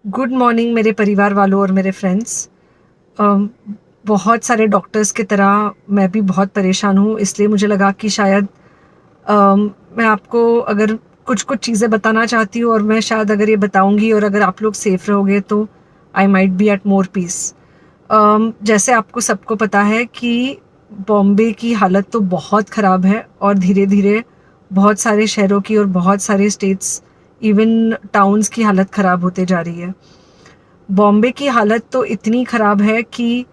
Good morning मेरे परिवार वालों और मेरे फ्रेंड्स। बहुत सारे डॉक्टर्स की तरह मैं भी बहुत परेशान हूँ, इसलिए मुझे लगा कि शायद मैं आपको अगर कुछ कुछ चीज़ें बताना चाहती हूँ और मैं शायद अगर ये बताऊँगी और अगर आप लोग सेफ रहोगे तो I might be at more peace. जैसे आपको सबको पता है कि बॉम्बे की हालत तो बहुत ख़राब है और धीरे धीरे बहुत सारे शहरों की और बहुत सारे स्टेट्स, इवन टाउन्स की हालत ख़राब होते जा रही है। बॉम्बे की हालत तो इतनी ख़राब है कि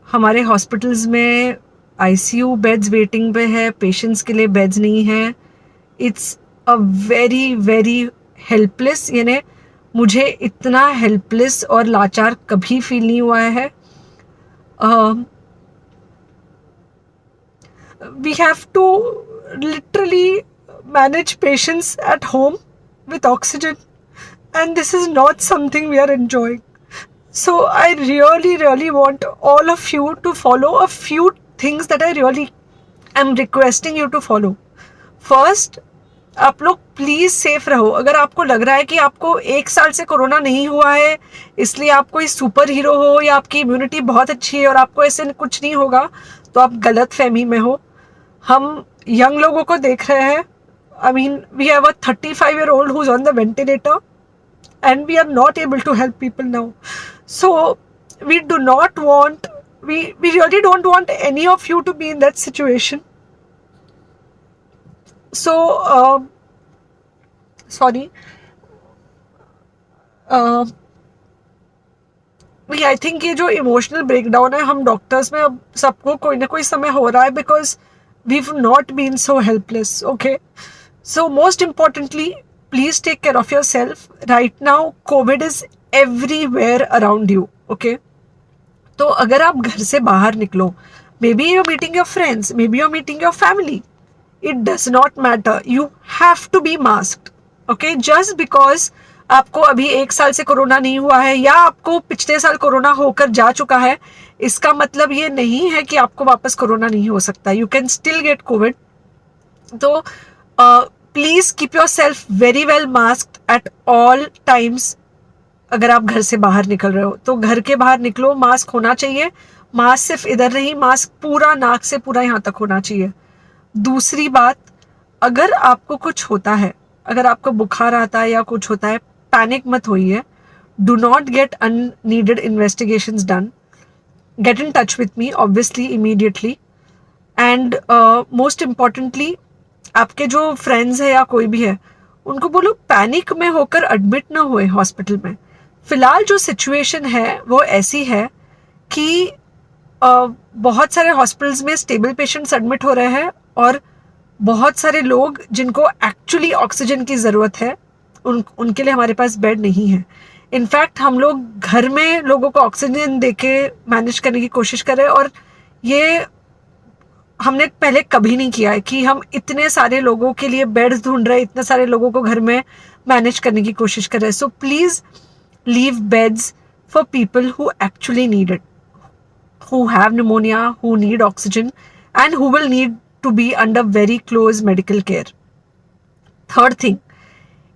हमारे हॉस्पिटल्स में आईसीयू बेड्स वेटिंग पे है, पेशेंट्स के लिए बेड्स नहीं है। It's a very very helpless, यानी मुझे इतना हेल्पलेस और लाचार कभी फील नहीं हुआ है। We have to literally manage patients at home with oxygen, and this is not something we are enjoying. So I really, really want all of you to follow a few things that I really am requesting you to follow. First, आप लोग please safe रहो। अगर आपको लग रहा है कि आपको 1 साल से कोरोना नहीं हुआ है इसलिए आप कोई सुपर हीरो हो या आपकी इम्यूनिटी बहुत अच्छी है और आपको ऐसे कुछ नहीं होगा, तो आप गलत फहमी में हो। हम यंग लोगों को देख रहे हैं। I mean we have a 35-year-old who's on the ventilator and we are not able to help people now. So we do not want, we really don't want any of you to be in that situation. So sorry, I think ये जो emotional breakdown है हम doctors में अब सबको कोई ना कोई समय हो रहा है, because we have not been so helpless. Okay, so most importantly please take care of your self. Right now COVID is everywhere around you. Okay, तो अगर आप घर से बाहर निकलो, may be your meeting your friends, may be your meeting your family, it does not matter, you have to be masked. Okay, just because आपको अभी 1 साल से कोरोना नहीं हुआ है या आपको पिछले साल कोरोना होकर जा चुका है, इसका मतलब ये नहीं है कि आपको वापस कोरोना नहीं हो सकता। You can still get covid. तो please keep yourself very well masked at all times. अगर आप घर से बाहर निकल रहे हो तो घर के बाहर निकलो, मास्क होना चाहिए। मास्क सिर्फ इधर नहीं, मास्क पूरा नाक से पूरा यहाँ तक होना चाहिए। दूसरी बात, अगर आपको कुछ होता है, अगर आपको बुखार आता है या कुछ होता है, पैनिक मत होइए। Do not get unneeded investigations done. Get in touch with me obviously immediately. And most importantly, आपके जो फ्रेंड्स है या कोई भी है उनको बोलो पैनिक में होकर एडमिट ना हुए हॉस्पिटल में। फिलहाल जो सिचुएशन है वो ऐसी है कि बहुत सारे हॉस्पिटल्स में स्टेबल पेशेंट्स एडमिट हो रहे हैं और बहुत सारे लोग जिनको एक्चुअली ऑक्सीजन की ज़रूरत है उनके लिए हमारे पास बेड नहीं है। इनफैक्ट हम लोग घर में लोगों को ऑक्सीजन देके मैनेज करने की कोशिश कर रहे हैं, और ये हमने पहले कभी नहीं किया है कि हम इतने सारे लोगों के लिए बेड्स ढूंढ रहे हैं, इतने सारे लोगों को घर में मैनेज करने की कोशिश कर रहे हैं। So please leave beds for people who actually need it, who have pneumonia, who need oxygen, and who will need to be under very close medical care. Third thing,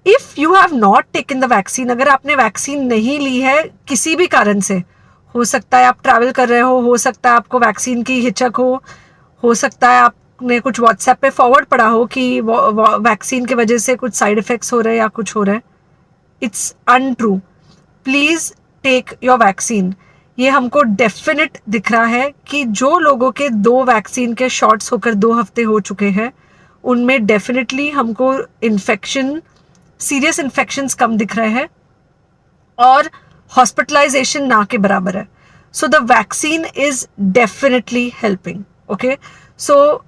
if you have not taken the vaccine, अगर आपने vaccine नहीं ली है किसी भी कारण से, हो सकता है आप ट्रैवल कर रहे हो सकता है आपको वैक्सीन की हिचक हो सकता है आपने कुछ व्हाट्सएप पे फॉरवर्ड पढ़ा हो कि वैक्सीन की वजह से कुछ साइड इफेक्ट्स हो रहे हैं या कुछ हो रहा है। It's untrue. Please take your vaccine. ये हमको डेफिनेट दिख रहा है कि जो लोगों के 2 वैक्सीन के शॉट्स होकर 2 हफ्ते हो चुके हैं उनमें डेफिनेटली हमको इन्फेक्शन, सीरियस इन्फेक्शंस कम दिख रहे हैं और हॉस्पिटलाइजेशन ना के बराबर है। So the vaccine is definitely helping. Okay, so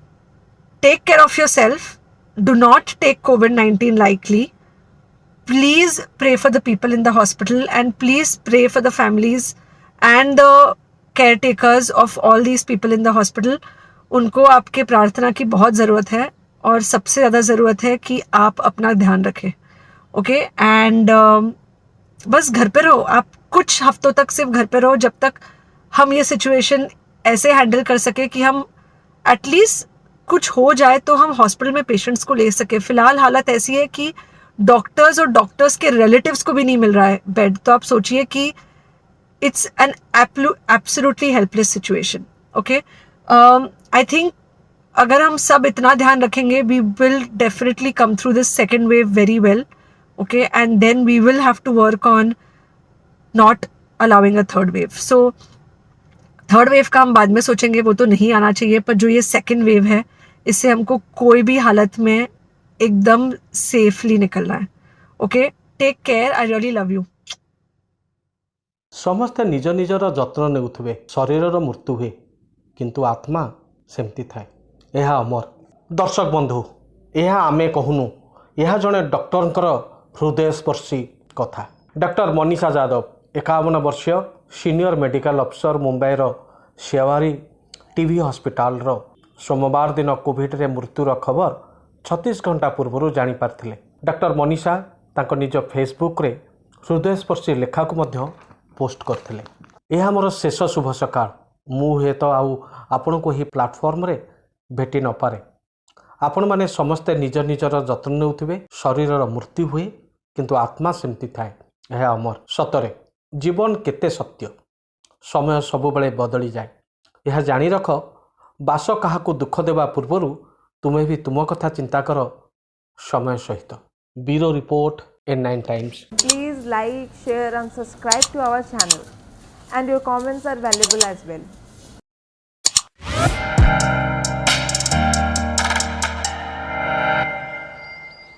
take care of your self, do not take COVID-19 lightly. Please pray for the people in the hospital and please pray for the families and the caretakers of all these people in the hospital. उनको आपके प्रार्थना की बहुत ज़रूरत है और सबसे ज़्यादा ज़रूरत है कि आप अपना ध्यान रखें। ओके, एंड बस घर पे रहो। आप कुछ हफ्तों तक सिर्फ घर पे रहो जब तक हम ये सिचुएशन ऐसे हैंडल कर सके कि हम एटलीस्ट कुछ हो जाए तो हम हॉस्पिटल में पेशेंट्स को ले सके। फ़िलहाल हालत ऐसी है कि डॉक्टर्स और डॉक्टर्स के रिलेटिव्स को भी नहीं मिल रहा है बेड, तो आप सोचिए कि it's an absolutely helpless situation. Okay, I think अगर हम सब इतना ध्यान रखेंगे, we will definitely come through this second wave very well. Okay, and then we will have to work on not allowing a third wave. So third wave का हम बाद में सोचेंगे, वो तो नहीं आना चाहिए, पर जो ये सेकेंड वेव है, इससे हमको कोई भी हालत में एकदम सेफली निकलना है. Okay, take care, I really love you. ସମସ୍ତେ ନିଜ ନିଜର ଯତ୍ନ ନେଉଥିବେ, ଶରୀରର ମୃତ୍ୟୁ ହୁଏ କିନ୍ତୁ ଆତ୍ମା ସେମିତି ଥାଏ, ଏହା ଅମର. ଦର୍ଶକ ବନ୍ଧୁ, ଏହା ଆମେ କହୁନୁ, ଏହା ଜଣେ ଡକ୍ଟରଙ୍କର ହୃଦୟସ୍ପର୍ଶୀ କଥା. ଡକ୍ଟର ମନୀଷା ଯାଦବ 51 ବର୍ଷୀୟ ସିନିୟର ମେଡ଼ିକାଲ ଅଫିସର, ମୁମ୍ବାଇର ସେୱାରୀ ଟିଭି ହସ୍ପିଟାଲର ସୋମବାର ଦିନ କୋଭିଡ଼ରେ ମୃତ୍ୟୁର ଖବର 36 ଘଣ୍ଟା ପୂର୍ବରୁ ଜାଣିପାରିଥିଲେ. ଡକ୍ଟର ମନୀଷା ତାଙ୍କ ନିଜ ଫେସବୁକ୍ରେ ହୃଦୟସ୍ପର୍ଶୀ ଲେଖାକୁ ମଧ୍ୟ ପୋଷ୍ଟ କରିଥିଲେ. ଏହା ମୋର ଶେଷ ଶୁଭ ସକାଳ. ମୁଁ ହୁଏତ ଆଉ ଆପଣଙ୍କୁ ଏହି ପ୍ଲାଟଫର୍ମରେ ଭେଟି ନପାରେ. ଆପଣମାନେ ସମସ୍ତେ ନିଜ ନିଜର ଯତ୍ନ ନେଉଥିବେ. ଶରୀରର ମୃତ୍ୟୁ ହୁଏ କିନ୍ତୁ ଆତ୍ମା ସେମିତି ଥାଏ, ଏହା ଅମର. ସତରେ ଜୀବନ କେତେ ସତ୍ୟ, ସମୟ ସବୁବେଳେ ବଦଳିଯାଏ. ଏହା ଜାଣି ରଖ, ବାସ କାହାକୁ ଦୁଃଖ ଦେବା ପୂର୍ବରୁ ତୁମେ ବି ତୁମ କଥା ଚିନ୍ତା କର ସମୟ ସହିତ. Bureau report, N9 Times. Please like, share and subscribe to our channel, and your comments are valuable as well.